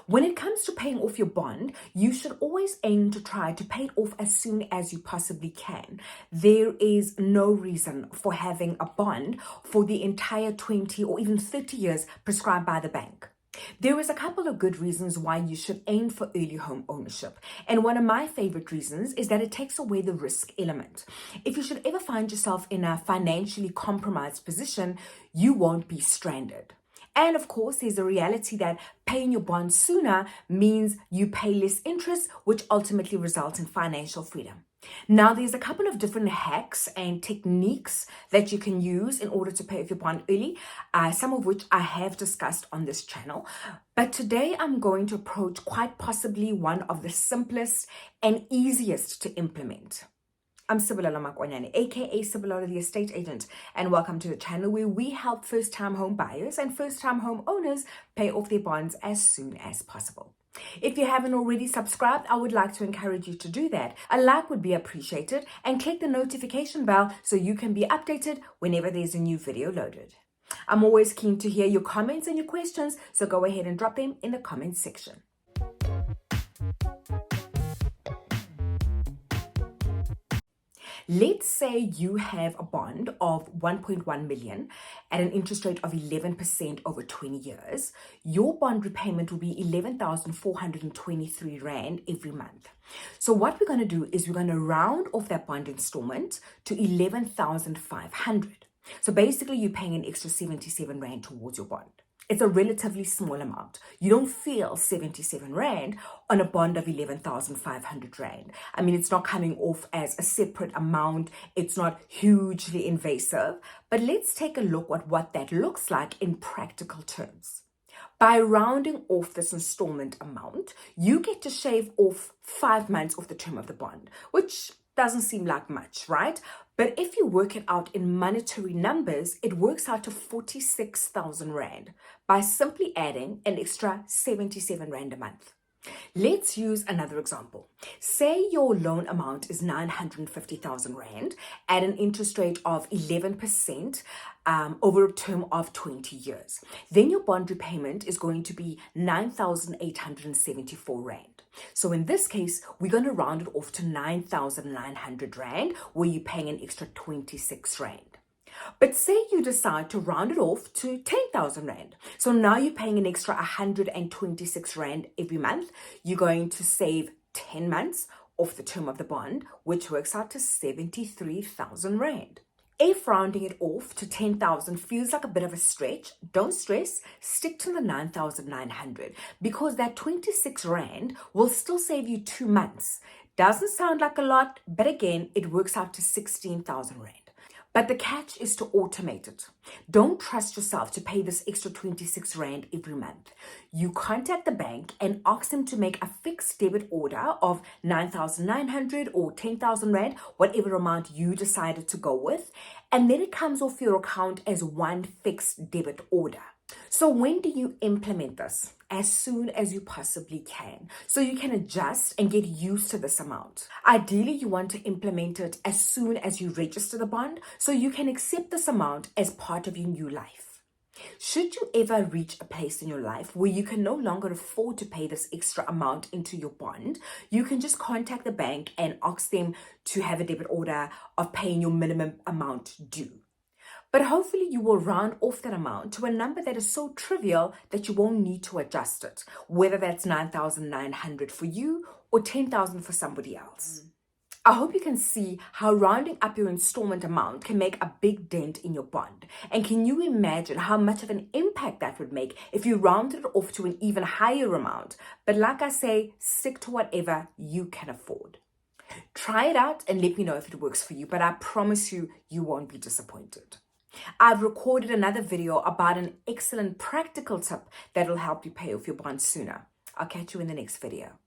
When it comes to paying off your bond, you should always aim to try to pay it off as soon as you possibly can. There is no reason for having a bond for the entire 20 or even 30 years prescribed by the bank. There is a couple of good reasons why you should aim for early home ownership. And one of my favorite reasons is that it takes away the risk element. If you should ever find yourself in a financially compromised position, you won't be stranded. And of course, there's a reality that paying your bond sooner means you pay less interest, which ultimately results in financial freedom. Now, there's a couple of different hacks and techniques that you can use in order to pay off your bond early, some of which I have discussed on this channel. But today I'm going to approach quite possibly one of the simplest and easiest to implement. I'm Sibulela Makwanyane, aka Sibulela the Estate Agent, and welcome to the channel where we help first-time home buyers and first-time home owners pay off their bonds as soon as possible. If you haven't already subscribed, I would like to encourage you to do that. A like would be appreciated, and click the notification bell so you can be updated whenever there's a new video loaded. I'm always keen to hear your comments and your questions, so go ahead and drop them in the comments section. Let's say you have a bond of 1.1 million at an interest rate of 11% over 20 years. Your bond repayment will be 11,423 Rand every month. So what we're going to do is we're going to round off that bond installment to 11,500. So basically you're paying an extra 77 Rand towards your bond. It's a relatively small amount. You don't feel 77 Rand on a bond of 11,500 Rand. I mean, it's not coming off as a separate amount. It's not hugely invasive. But let's take a look at what that looks like in practical terms. By rounding off this installment amount, you get to shave off 5 months of the term of the bond, which doesn't seem like much, right? But if you work it out in monetary numbers, it works out to 46,000 Rand by simply adding an extra 77 Rand a month. Let's use another example. Say your loan amount is 950,000 Rand at an interest rate of 11% over a term of 20 years. Then your bond repayment is going to be 9,874 Rand. So in this case, we're going to round it off to 9,900 Rand, where you're paying an extra 26 Rand. But say you decide to round it off to 10,000 Rand. So now you're paying an extra 126 Rand every month. You're going to save 10 months off the term of the bond, which works out to 73,000 Rand. If rounding it off to 10,000 feels like a bit of a stretch, don't stress, stick to the 9,900 because that 26 Rand will still save you 2 months. Doesn't sound like a lot, but again, it works out to 16,000 Rand. But the catch is to automate it. Don't trust yourself to pay this extra 26 Rand every month. You contact the bank and ask them to make a fixed debit order of 9,900 or 10,000 Rand, whatever amount you decided to go with, and then it comes off your account as one fixed debit order. So when do you implement this? As soon as you possibly can, so you can adjust and get used to this amount. Ideally, you want to implement it as soon as you register the bond, so you can accept this amount as part of your new life. Should you ever reach a place in your life where you can no longer afford to pay this extra amount into your bond, you can just contact the bank and ask them to have a debit order of paying your minimum amount due. But hopefully you will round off that amount to a number that is so trivial that you won't need to adjust it, whether that's 9,900 for you or 10,000 for somebody else. I hope you can see how rounding up your installment amount can make a big dent in your bond. And can you imagine how much of an impact that would make if you rounded it off to an even higher amount? But like I say, stick to whatever you can afford. Try it out and let me know if it works for you, but I promise you, you won't be disappointed. I've recorded another video about an excellent practical tip that will help you pay off your bond sooner. I'll catch you in the next video.